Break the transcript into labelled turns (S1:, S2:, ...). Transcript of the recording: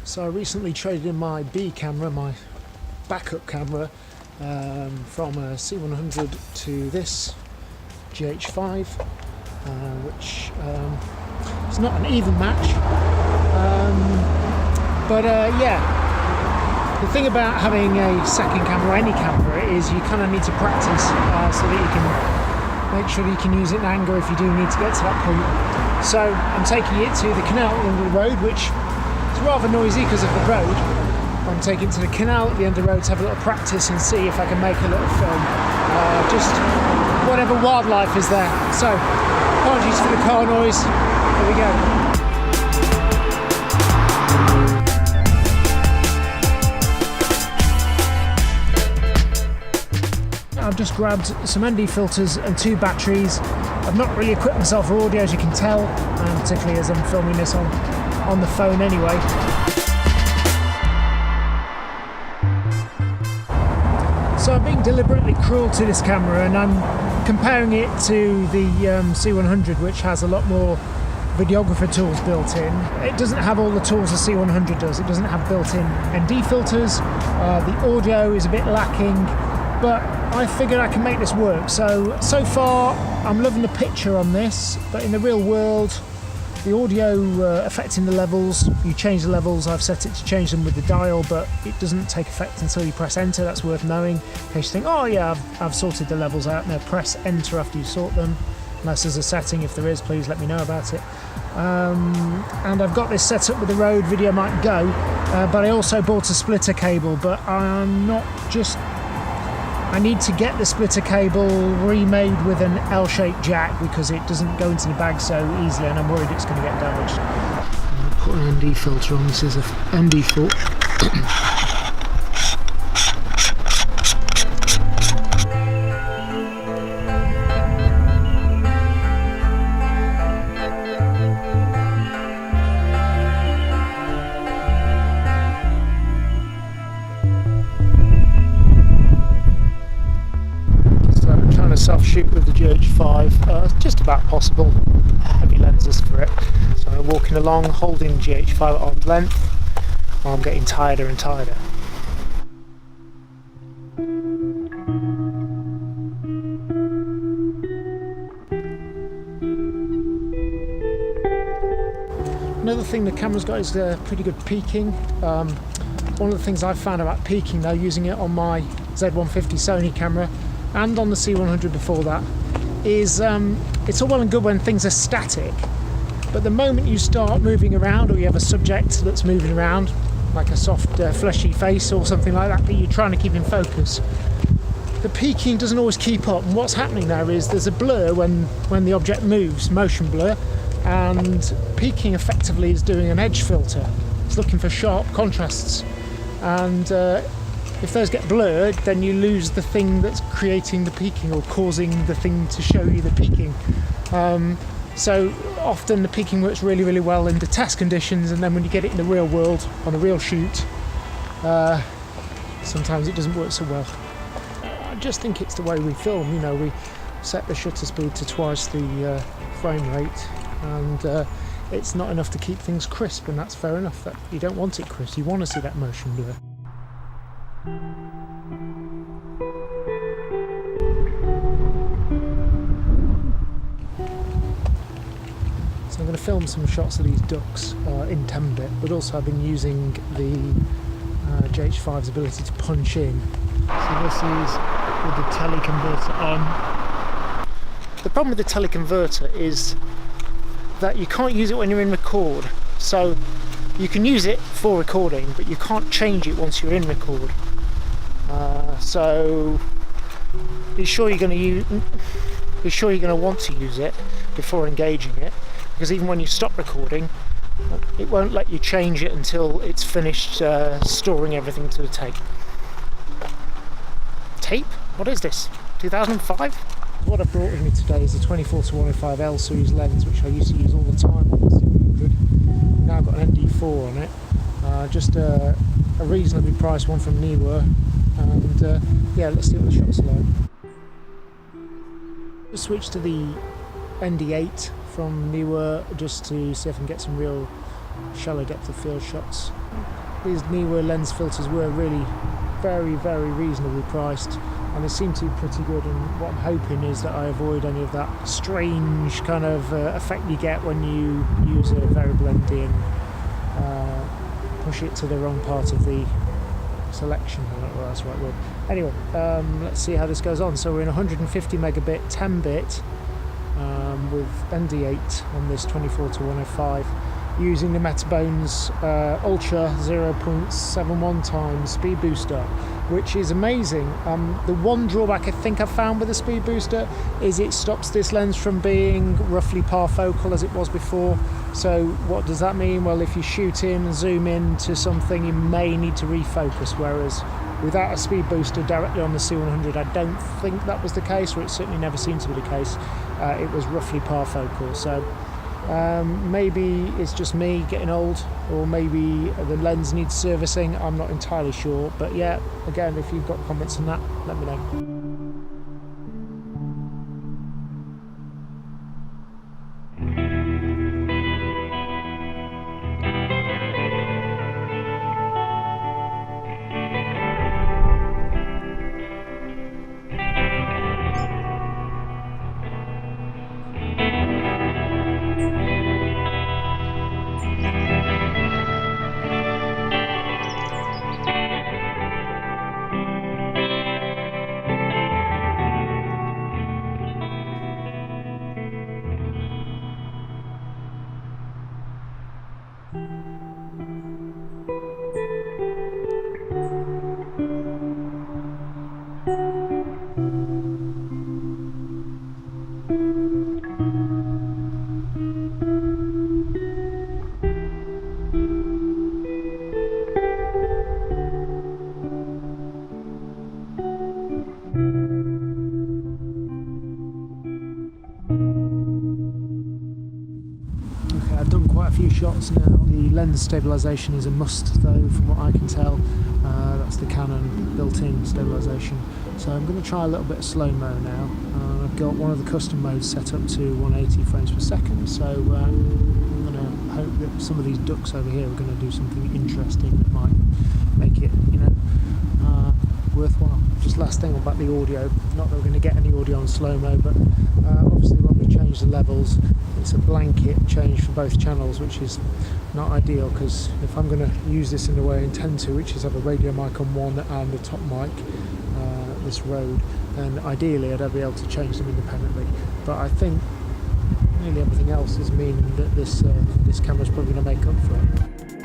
S1: So I recently traded in my B camera, my backup camera, from a C100 to this GH5, which is not an even match, but yeah, the thing about having a second camera or any camera is you kind of need to practice so that you can make sure that you can use it in anger if you do need to get to that point. So I'm taking it to the Canal at the end of the road, which is rather noisy because of the road. I'm taking it to the Canal at the end of the road to have a little practice and see if I can make a little film, just whatever wildlife is there. So apologies for the car noise. Here we go. I've just grabbed some ND filters and 2 batteries. I've not really equipped myself for audio, as you can tell, particularly as I'm filming this on the phone anyway. So I'm being deliberately cruel to this camera, and I'm comparing it to the C100, which has a lot more videographer tools built in. It doesn't have all the tools the C100 does. It doesn't have built-in ND filters. The audio is a bit lacking, but I figured I can make this work. So far I'm loving the picture on this, but in the real world the audio affecting the levels, you change the levels. I've set it to change them with the dial, but it doesn't take effect until you press enter. That's worth knowing in case you think, oh yeah, I've sorted the levels out. Now press enter after you sort them, unless there's a setting. If there is, please let me know about it. And I've got this set up with the road video might go, but I also bought a splitter cable, but I need to get the splitter cable remade with an L-shaped jack because it doesn't go into the bag so easily, and I'm worried it's going to get damaged. I'm put an ND filter on. This is a ND filter. Self-shoot with the GH5, just about possible. Heavy lenses for it. So I'm walking along holding GH5 at arm's length while I'm getting tireder and tireder. Another thing the camera's got is pretty good peaking. One of the things I've found about peaking, though, using it on my Z150 Sony camera and on the C100 before that, is it's all well and good when things are static, but the moment you start moving around, or you have a subject that's moving around, like a soft fleshy face or something like that you're trying to keep in focus, the peaking doesn't always keep up. And what's happening there is there's a blur when the object moves, motion blur, and peaking effectively is doing an edge filter. It's looking for sharp contrasts, and if those get blurred, then you lose the thing that's creating the peaking or causing the thing to show you the peaking. So often the peaking works really, really well in the test conditions, and then when you get it in the real world, on a real shoot, sometimes it doesn't work so well. I just think it's the way we film. You know, we set the shutter speed to twice the frame rate, and it's not enough to keep things crisp, and that's fair enough. That you don't want it crisp, you want to see that motion blur. So I'm going to film some shots of these ducks in 10-bit, but also I've been using the GH5's ability to punch in. So this is with the teleconverter on. The problem with the teleconverter is that you can't use it when you're in record. So you can use it for recording, but you can't change it once you're in record. So be sure you're going to want to use it before engaging it, because even when you stop recording, it won't let you change it until it's finished storing everything to the tape. Tape? What is this? 2005? What I brought with me today is a 24-105 L series lens, which I used to use all the time on the C100. Now I've got an ND4 on it, just a reasonably priced one from Niwa, and yeah, let's see what the shots are like. Just switch to the ND8 from Niwa just to see if I can get some real shallow depth of field shots. These Neewer lens filters were really very, very reasonably priced, and they seem to be pretty good, and what I'm hoping is that I avoid any of that strange kind of effect you get when you use a variable ND and push it to the wrong part of the selection. I don't know whether that's the right word. Anyway, let's see how this goes on. So we're in 150 megabit 10-bit with ND8 on this 24 to 105 using the Metabones Ultra 0.71 times speed booster, which is amazing. The one drawback I think I've found with the speed booster is it stops this lens from being roughly parfocal as it was before. So what does that mean? Well, if you shoot in and zoom in to something, you may need to refocus, whereas without a speed booster directly on the C100, I don't think that was the case, or it certainly never seemed to be the case. It was roughly parfocal. So maybe it's just me getting old, or maybe the lens needs servicing. I'm not entirely sure, but yeah, again, if you've got comments on that, let me know. I've done quite a few shots now. The lens stabilisation is a must though, from what I can tell. That's the Canon built-in stabilisation. So I'm going to try a little bit of slow-mo now. I've got one of the custom modes set up to 180 frames per second, so I'm going to hope that some of these ducks over here are going to do something interesting that might make it, you know, worthwhile. Just last thing about the audio, not that we're going to get any audio on slow-mo, but obviously when we change the levels, it's a blanket change for both channels, which is not ideal, because if I'm going to use this in the way I intend to, which is have a radio mic on one and a top mic, this Rode, then ideally I'd be able to change them independently. But I think nearly everything else is meaning that this camera's probably going to make up for it.